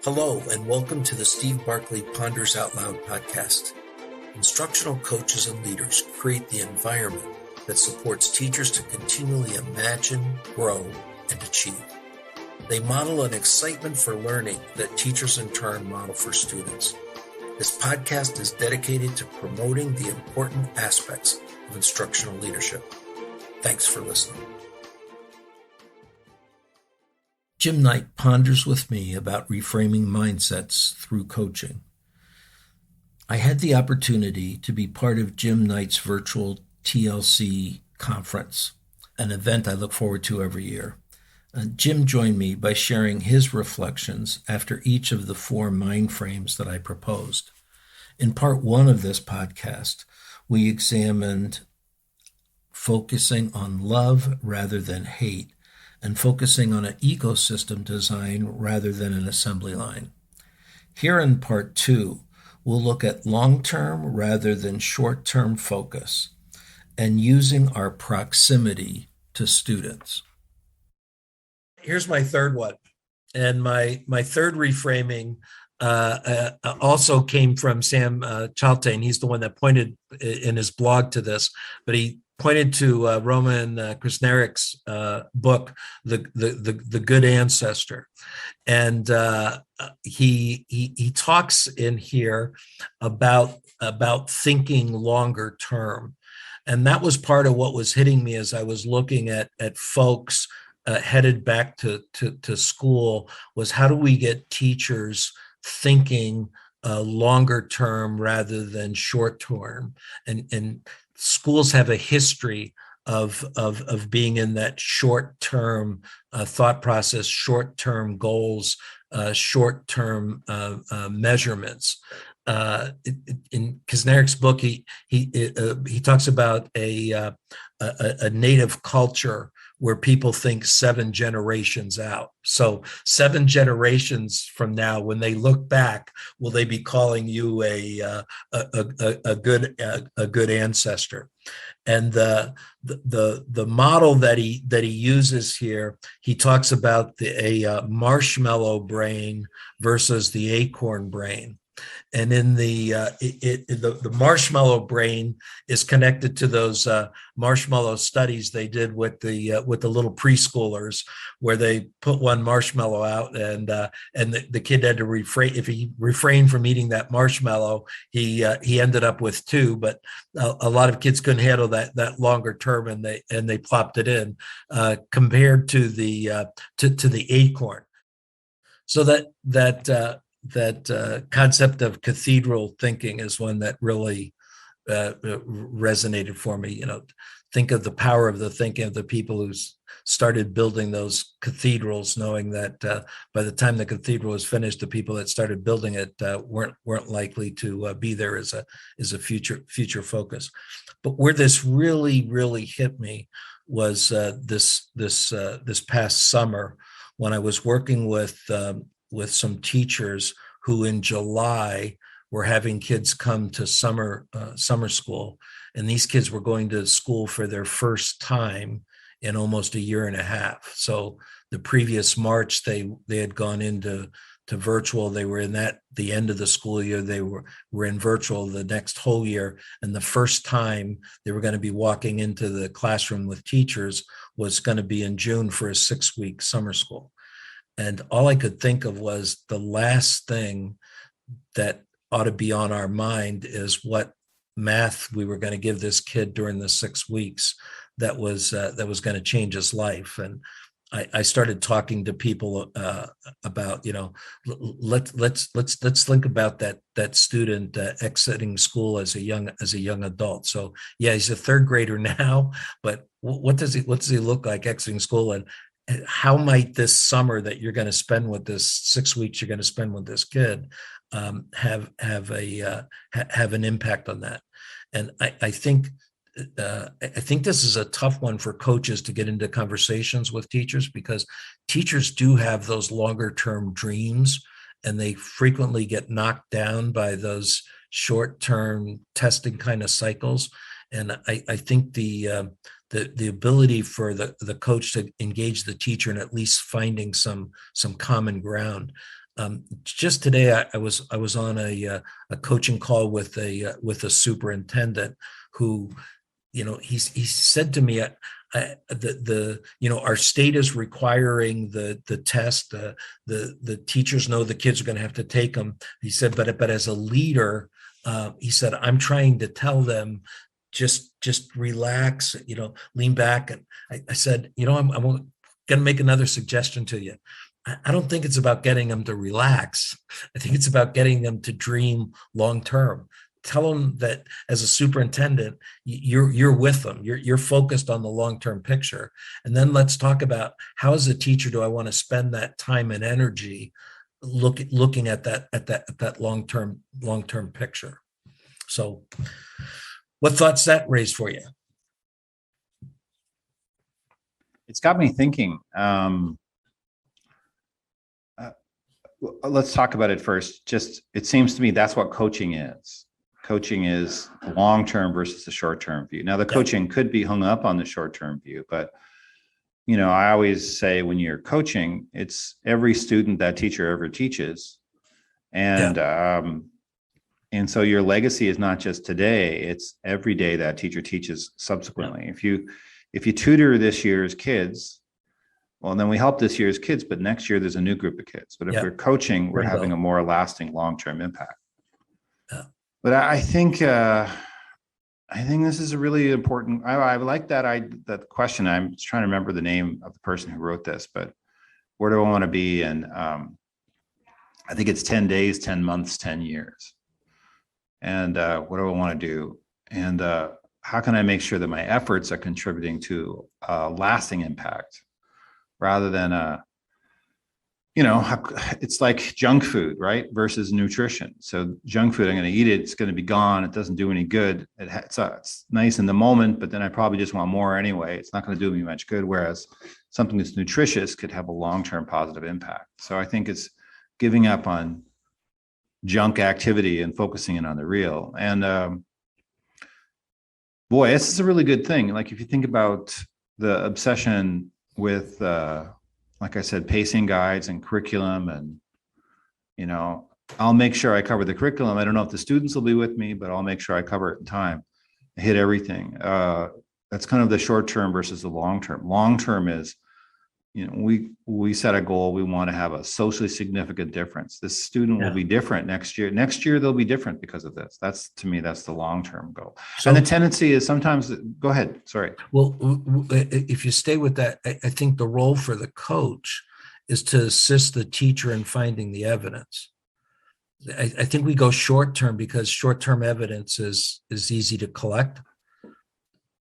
Hello, and welcome to the Steve Barkley Ponders Out Loud podcast. Instructional coaches and leaders create the environment that supports teachers to continually imagine, grow, and achieve. They model an excitement for learning that teachers in turn model for students. This podcast is dedicated to promoting the important aspects of instructional leadership. Thanks for listening. Jim Knight ponders with me about reframing mindsets through coaching. I had the opportunity to be part of Jim Knight's virtual TLC conference, an event I look forward to every year. Jim joined me by sharing his reflections after each of the 4 mind frames that I proposed. In part 1 of this podcast, we examined focusing on love rather than hate, and focusing on an ecosystem design rather than an assembly line. Here in part 2, we'll look at long-term rather than short-term focus and using our proximity to students. Here's my third one. And my third reframing also came from Sam Chaltain. He's the one that pointed in his blog to this, but he pointed to Roman Krasnarik's book, The Good Ancestor. And he talks in here about thinking longer term. And that was part of what was hitting me as I was looking at folks headed back to school, was how do we get teachers thinking longer term rather than short term? And schools have a history of being in that short-term thought process, short-term goals, short-term measurements. In Krasnarik's book, he talks about a native culture where people think 7 generations out. So 7 generations from now, when they look back, will they be calling you a good ancestor? And the model that he uses here, he talks about a marshmallow brain versus the acorn brain. And in the marshmallow brain is connected to those marshmallow studies they did with the little preschoolers, where they put one marshmallow out and the kid had to refrain. If he refrained from eating that marshmallow, he ended up with 2. But a lot of kids couldn't handle that longer term, and they plopped it in compared to the acorn. So that concept of cathedral thinking is one that really resonated for me. Think of the power of the thinking of the people who started building those cathedrals, knowing that by the time the cathedral was finished, the people that started building it weren't likely to be there as a future focus. But where this really hit me was this past summer, when I was working with some teachers who in July were having kids come to summer school. And these kids were going to school for their first time in almost a year and a half. So the previous March, they had gone into virtual. They were in the end of the school year. They were in virtual the next whole year. And the first time they were going to be walking into the classroom with teachers was going to be in June for a 6-week summer school. And all I could think of was the last thing that ought to be on our mind is what math we were going to give this kid during the 6 weeks that was going to change his life. And I started talking to people about, let's think about that student exiting school as a young adult. So yeah, he's a 3rd grader now, but what does he look like exiting school? And how might this summer that you're going to spend with this 6 weeks you're going to spend with this kid have an impact on that? And I think this is a tough one for coaches to get into conversations with teachers, because teachers do have those longer term dreams, and they frequently get knocked down by those short term testing kind of cycles. And I think the ability for the coach to engage the teacher and at least finding some common ground Just today, I was on a coaching call with a superintendent who, he said to me, our state is requiring the test. The teachers know the kids are going to have to take them. He said, but as a leader, he said, I'm trying to tell them, just relax, lean back. And I said, I'm going to make another suggestion to you. I don't think it's about getting them to relax. I think it's about getting them to dream long term. Tell them that as a superintendent, you're with them. You're focused on the long term picture, and then let's talk about how, as a teacher, do I want to spend that time and energy looking at that long term picture. So, what thoughts that raised for you? It's got me thinking. Let's talk about it first. Just, it seems to me that's what coaching is. Coaching is the long-term versus the short-term view. Now, the coaching could be hung up on the short-term view, but I always say when you're coaching, it's every student that teacher ever teaches, and so your legacy is not just today; it's every day that teacher teaches subsequently. Yeah. If you tutor this year's kids, well, then we help this year's kids, but next year there's a new group of kids. But if we're coaching, we're having a more lasting long-term impact. Yeah. But I think this is a really important. I like that question. I'm trying to remember the name of the person who wrote this, but where do I want to be? And I think it's 10 days, 10 months, 10 years. And what do I want to do? And how can I make sure that my efforts are contributing to a lasting impact, rather than it's like junk food, right? Versus nutrition. So junk food, I'm going to eat it. It's going to be gone. It doesn't do any good. It's nice in the moment, but then I probably just want more anyway. It's not going to do me much good. Whereas something that's nutritious could have a long-term positive impact. So I think it's giving up on junk activity and focusing in on the real. And boy, this is a really good thing. Like, if you think about the obsession with like I said, pacing guides and curriculum, and I'll make sure I cover the curriculum. I don't know if the students will be with me, but I'll make sure I cover it in time. I hit everything. That's kind of the short term versus the long term. Long term is, we set a goal. We want to have a socially significant difference. This student will be different next year. Next year they'll be different because of this. That's, to me, that's the long-term goal. So, and the tendency is sometimes, go ahead. Sorry. Well, if you stay with that, I think the role for the coach is to assist the teacher in finding the evidence. I think we go short-term because short-term evidence is easy to collect,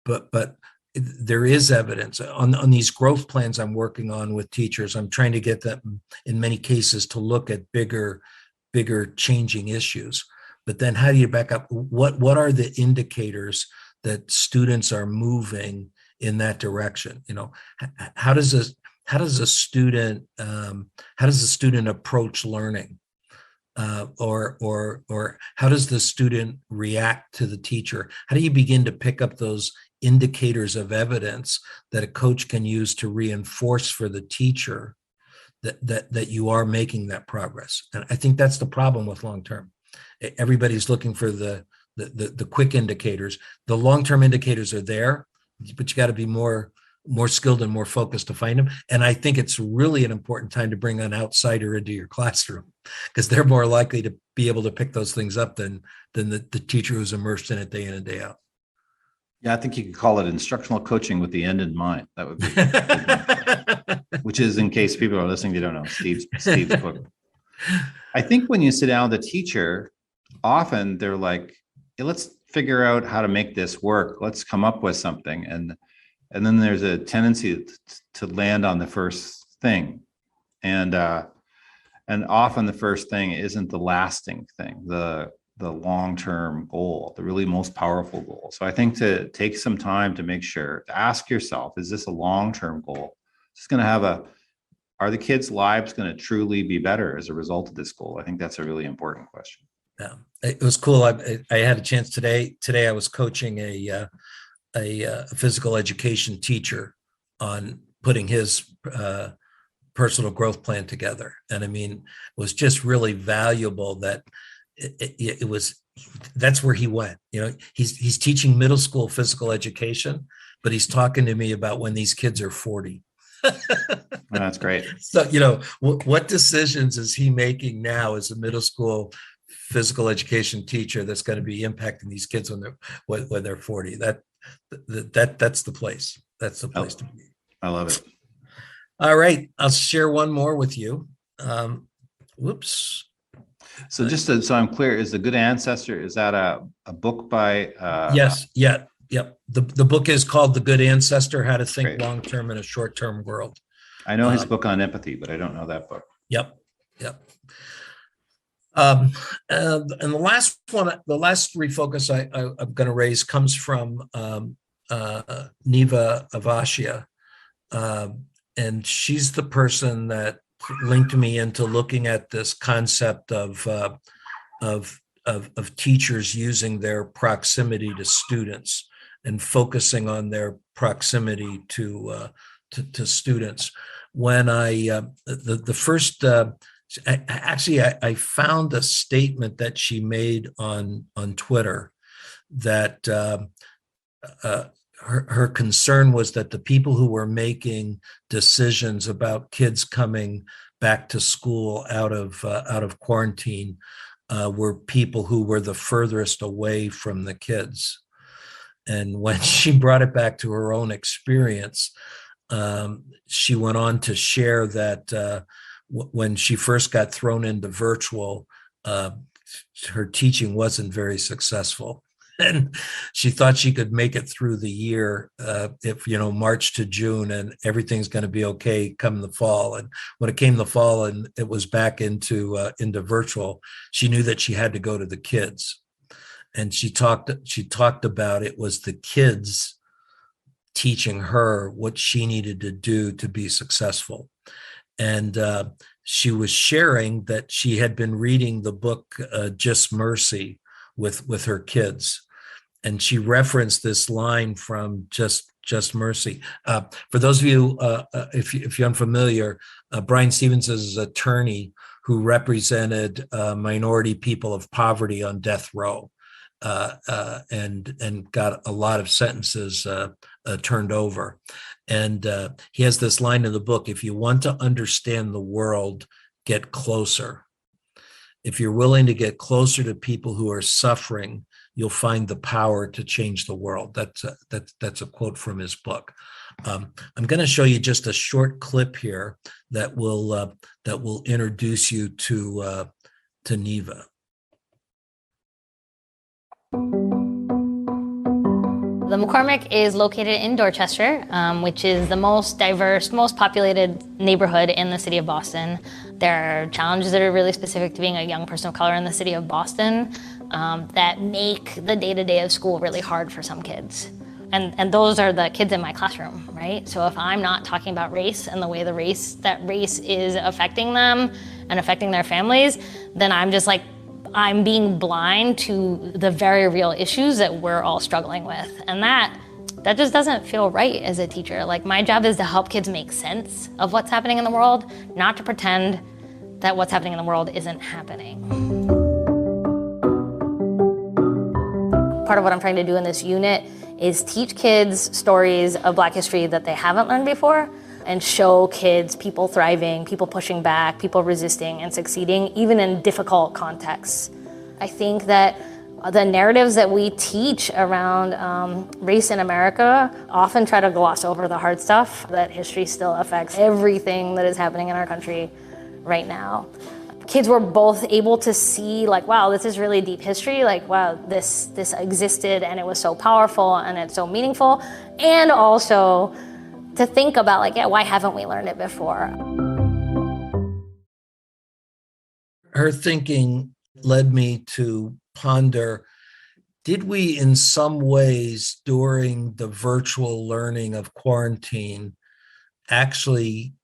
but there is evidence on these growth plans I'm working on with teachers. I'm trying to get them, in many cases, to look at bigger changing issues. But then how do you back up? What are the indicators that students are moving in that direction? How does a student approach learning? Or how does the student react to the teacher? How do you begin to pick up those indicators of evidence that a coach can use to reinforce for the teacher that you are making that progress? And I think that's the problem with long term. Everybody's looking for the quick indicators. The long term indicators are there, but you got to be more skilled and more focused to find them. And I think it's really an important time to bring an outsider into your classroom, because they're more likely to be able to pick those things up than the teacher who's immersed in it day in and day out. Yeah, I think you could call it instructional coaching with the end in mind. That would be, which is, in case people are listening, you don't know, Steve's book. I think when you sit down with a teacher, often they're like, hey, let's figure out how to make this work. Let's come up with something. And then there's a tendency to land on the first thing. And often the first thing isn't the lasting thing, the long-term goal, the really most powerful goal. So I think to take some time to make sure, to ask yourself, is this a long-term goal? It's going to are the kids' lives going to truly be better as a result of this goal? I think that's a really important question. Yeah, it was cool. I had a chance today. Today I was coaching a physical education teacher on putting his personal growth plan together. And I mean, it was just really valuable that it was, that's where he went. You know, he's teaching middle school physical education, but he's talking to me about when these kids are 40. That's great. So, you know, what decisions is he making now as a middle school physical education teacher that's going to be impacting these kids when they're 40? That's the place. That's the place to be. I love it. All right, I'll share one more with you. Whoops. So so I'm clear, is The Good Ancestor, is that a book by? Yes. Yeah. Yep. The book is called The Good Ancestor: How to Think Long-Term in a Short-Term World. I know his book on empathy, but I don't know that book. Yep. And the last one, the last refocus I'm going to raise comes from Neema Avashia. And she's the person that linked me into looking at this concept of teachers using their proximity to students and focusing on their proximity to students. When I found a statement that she made on Twitter that her concern was that the people who were making decisions about kids coming back to school out of quarantine were people who were the furthest away from the kids. And when she brought it back to her own experience, she went on to share that when she first got thrown into virtual, her teaching wasn't very successful. And she thought she could make it through the year, if March to June, and everything's going to be okay come the fall. And when it came the fall and it was back into virtual, she knew that she had to go to the kids. And she talked about it was the kids teaching her what she needed to do to be successful. And she was sharing that she had been reading the book Just Mercy with her kids. And she referenced this line from Just Mercy. For those of you, if you're unfamiliar, Brian Stevens is an attorney who represented minority people of poverty on death row, and got a lot of sentences turned over. And he has this line in the book: if you want to understand the world, get closer. If you're willing to get closer to people who are suffering, you'll find the power to change the world. That's a quote from his book. I'm going to show you just a short clip here that will introduce you to Neeva. The McCormick is located in Dorchester, which is the most diverse, most populated neighborhood in the city of Boston. There are challenges that are really specific to being a young person of color in the city of Boston that make the day-to-day of school really hard for some kids. And those are the kids in my classroom, right? So if I'm not talking about race and the way that race is affecting them and affecting their families, then I'm being blind to the very real issues that we're all struggling with. And that just doesn't feel right as a teacher. Like, my job is to help kids make sense of what's happening in the world, not to pretend that what's happening in the world isn't happening. Part of what I'm trying to do in this unit is teach kids stories of Black history that they haven't learned before, and show kids people thriving, people pushing back, people resisting and succeeding, even in difficult contexts. I think that the narratives that we teach around race in America often try to gloss over the hard stuff, that history still affects everything that is happening in our country right now. Kids were both able to see, like, wow, this is really deep history, like, wow, this existed and it was so powerful and it's so meaningful, and also to think about, like, yeah, why haven't we learned it before? Her thinking led me to ponder, did we in some ways during the virtual learning of quarantine actually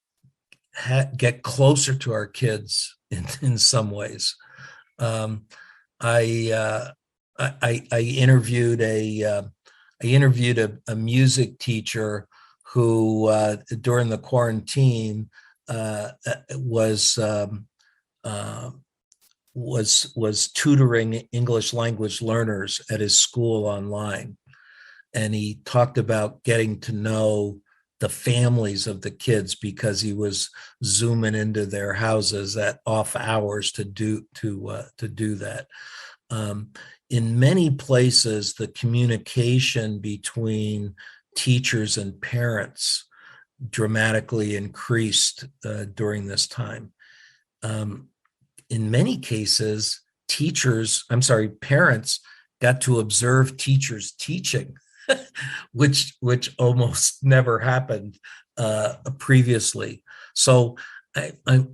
get closer to our kids in some ways? I interviewed a music teacher who during the quarantine was uh, was tutoring English language learners at his school online, and he talked about getting to know the families of the kids because he was zooming into their houses at off hours to do that. Um, in many places, the communication between teachers and parents dramatically increased during this time. In many cases, parents got to observe teachers teaching, which almost never happened previously. So I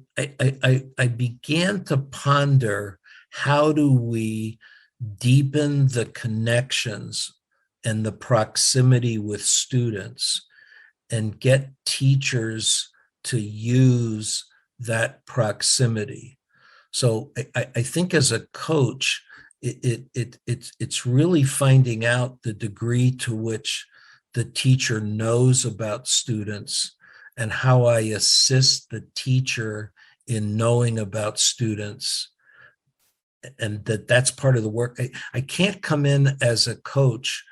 began to ponder, how do we deepen the connections and the proximity with students and get teachers to use that proximity? So I think as a coach, it's really finding out the degree to which the teacher knows about students and how I assist the teacher in knowing about students, and that's part of the work. I can't come in as a coach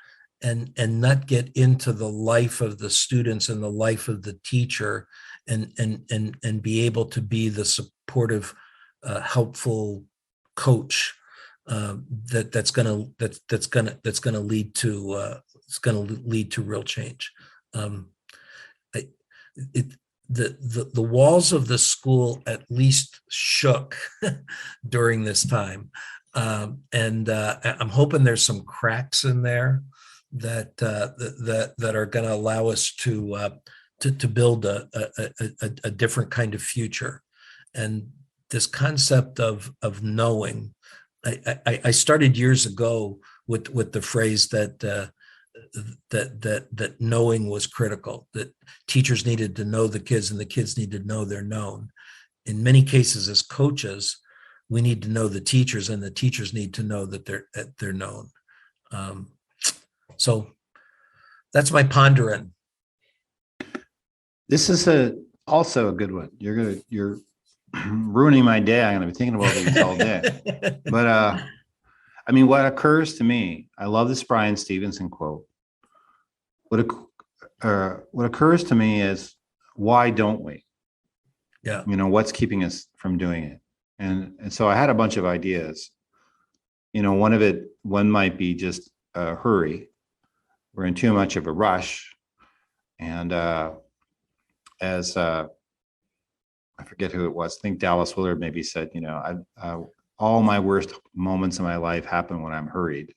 and not get into the life of the students and the life of the teacher, and be able to be the supportive, helpful coach that's going to lead to real change. I, it, the walls of the school at least shook during this time, and I'm hoping there's some cracks in there that are going to allow us to build a different kind of future. And this concept of knowing, I started years ago with the phrase that knowing was critical, that teachers needed to know the kids and the kids needed to know they're known. In many cases, as coaches, we need to know the teachers, and the teachers need to know that they're known. So that's my pondering. This is also a good one. You're ruining my day. I'm going to be thinking about these all day. But I mean, what occurs to me, I love this Brian Stevenson quote. What occurs to me is, why don't we? Yeah. What's keeping us from doing it? And so I had a bunch of ideas. One might be just hurry. We're in too much of a rush. And as I forget who it was, I think Dallas Willard maybe said, all my worst moments in my life happen when I'm hurried.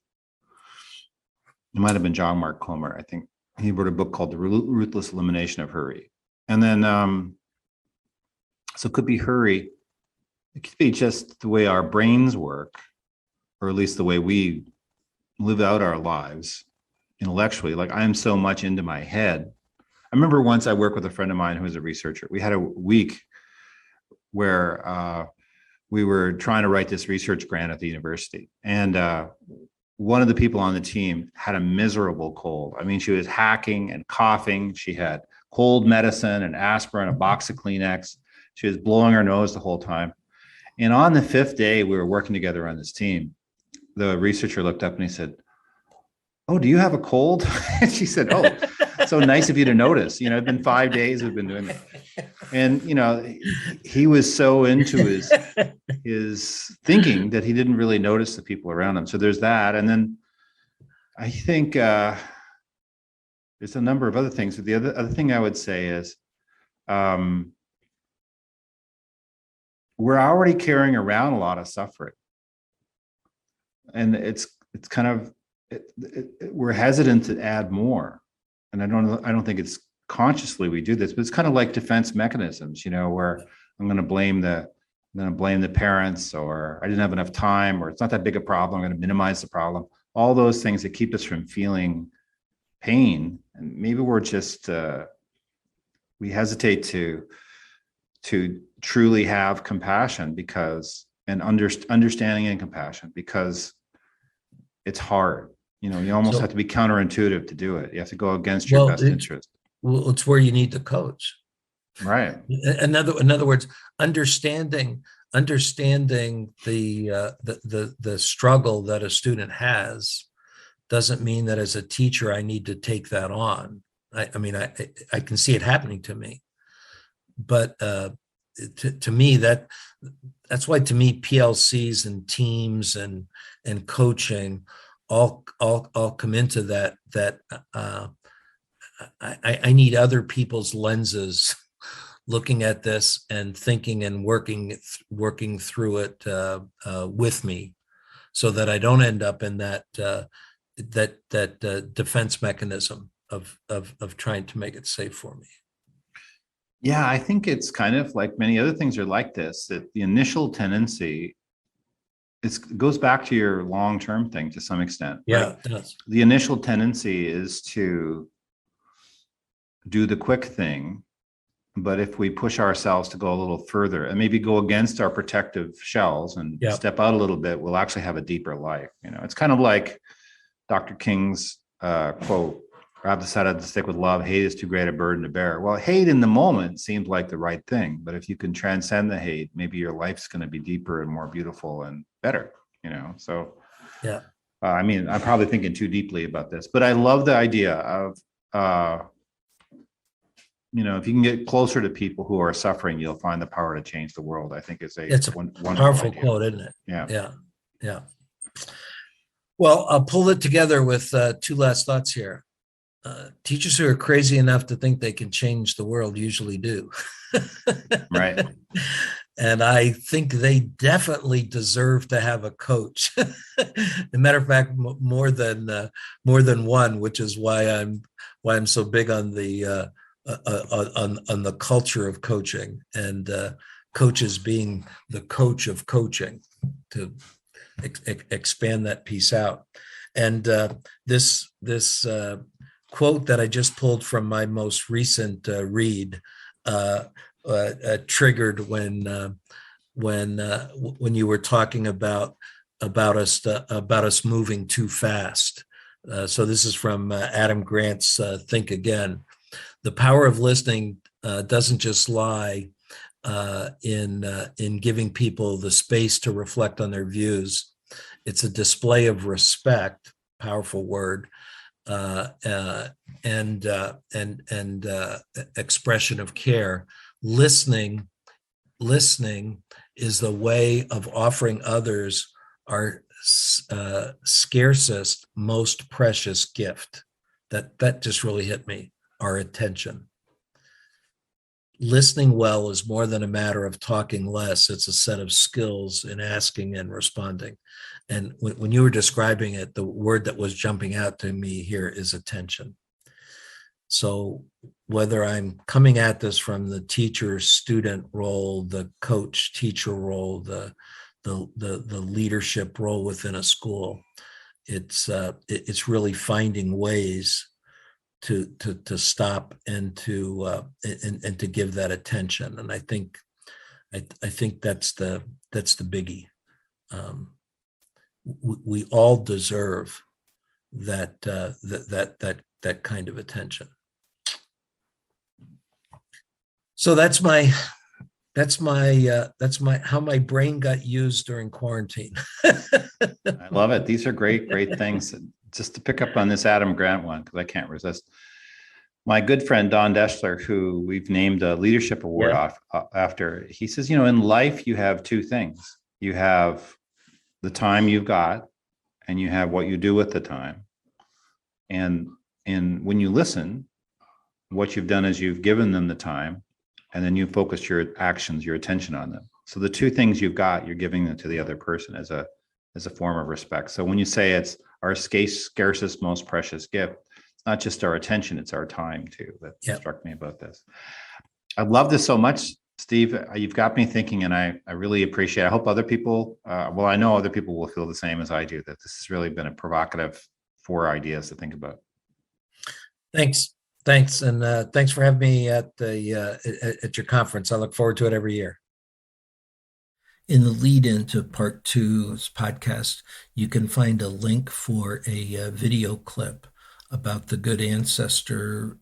It might have been John Mark Comer. I think he wrote a book called The Ruthless Elimination of Hurry. And then, so it could be hurry. It could be just the way our brains work, or at least the way we live out our lives intellectually. Like, I'm so much into my head. I remember once I worked with a friend of mine who was a researcher. We had a week where we were trying to write this research grant at the university. And one of the people on the team had a miserable cold. I mean, she was hacking and coughing. She had cold medicine and aspirin, a box of Kleenex. She was blowing her nose the whole time. And on the 5th day, we were working together on this team. The researcher looked up and he said, "Oh, do you have a cold?" And she said, "Oh, so nice of you to notice. It's been 5 days we've been doing that." And, he was so into his thinking that he didn't really notice the people around him. So there's that. And then I think there's a number of other things. But the other thing I would say is we're already carrying around a lot of suffering. And it's kind of, we're hesitant to add more. And I don't think it's consciously we do this, but it's kind of like defense mechanisms, where I'm going to blame the parents, or I didn't have enough time, or it's not that big a problem, I'm going to minimize the problem. All those things that keep us from feeling pain. And maybe we're just we hesitate to truly have compassion and understanding and compassion, because it's hard. You almost have to be counterintuitive to do it. You have to go against your best interest. Well, it's where you need the coach. Right. In other words, understanding the struggle that a student has doesn't mean that as a teacher I need to take that on. I mean, I can see it happening to me, but to me that's why to me PLCs and teams and coaching all come into that I need other people's lenses looking at this and thinking and working through it with me, so that I don't end up in that defense mechanism of trying to make it safe for me. Yeah, I think it's kind of like many other things are like this, that the initial tendency goes back to your long-term thing to some extent. Yeah, right? it does. The initial tendency is to do the quick thing. But if we push ourselves to go a little further and maybe go against our protective shells and step out a little bit, we'll actually have a deeper life. It's kind of like Dr. King's quote, "I've decided to stick with love. Hate is too great a burden to bear." Well, hate in the moment seems like the right thing, but if you can transcend the hate, maybe your life's going to be deeper and more beautiful and better. So yeah. I mean, I'm probably thinking too deeply about this, but I love the idea of if you can get closer to people who are suffering, you'll find the power to change the world. I think it's a powerful quote, isn't it? Yeah. Well, I'll pull it together with two last thoughts here. Teachers who are crazy enough to think they can change the world usually do. Right. And I think they definitely deserve to have a coach. As a matter of fact, more than one, which is why I'm so big on the on the culture of coaching, and coaches being the coach of coaching, to expand that piece out. And this quote that I just pulled from my most recent read triggered when you were talking about us moving too fast. So this is from Adam Grant's Think Again. The power of listening doesn't just lie in giving people the space to reflect on their views. It's a display of respect, powerful word, and expression of care. Listening is the way of offering others our scarcest, most precious gift. That just really hit me. Our attention. Listening well is more than a matter of talking less. It's a set of skills in asking and responding. And when you were describing it, the word that was jumping out to me here is attention. So whether I'm coming at this from the teacher-student role, the coach-teacher role, the leadership role within a school, it's really finding ways to stop and to give that attention. And I think that's the biggie. We all deserve that kind of attention. So that's my how my brain got used during quarantine. I love it. These are great things. Just to pick up on this Adam Grant one, because I can't resist. My good friend Don Deschler, who we've named a leadership award after, he says, in life you have two things. You have the time you've got, and you have what you do with the time. And when you listen, what you've done is you've given them the time, and then you focused your actions, your attention on them. So the two things you've got, you're giving them to the other person as a form of respect. So when you say it's our scarcest, most precious gift, it's not just our attention, it's our time too. That struck me about this. I love this so much, Steve. You've got me thinking, and I really appreciate it. I hope other people, I know other people will feel the same as I do, that this has really been a provocative 4 ideas to think about. Thanks. And thanks for having me at your conference. I look forward to it every year. In the lead into part 2's podcast, you can find a link for a video clip about the good ancestor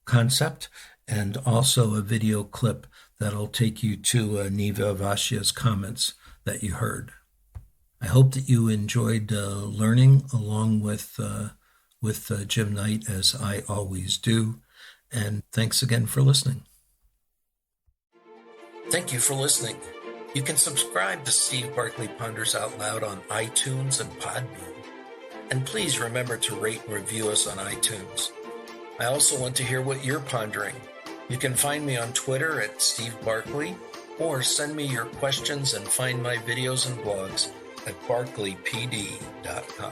concept and also a video clip that'll take you to Neema Avashia's comments that you heard. I hope that you enjoyed learning along with Jim Knight, as I always do, and thanks again for listening. Thank you for listening. You can subscribe to Steve Barkley Ponders Out Loud on iTunes and Podbean. And please remember to rate and review us on iTunes. I also want to hear what you're pondering. You can find me on Twitter at Steve Barkley, or send me your questions and find my videos and blogs at barkleypd.com.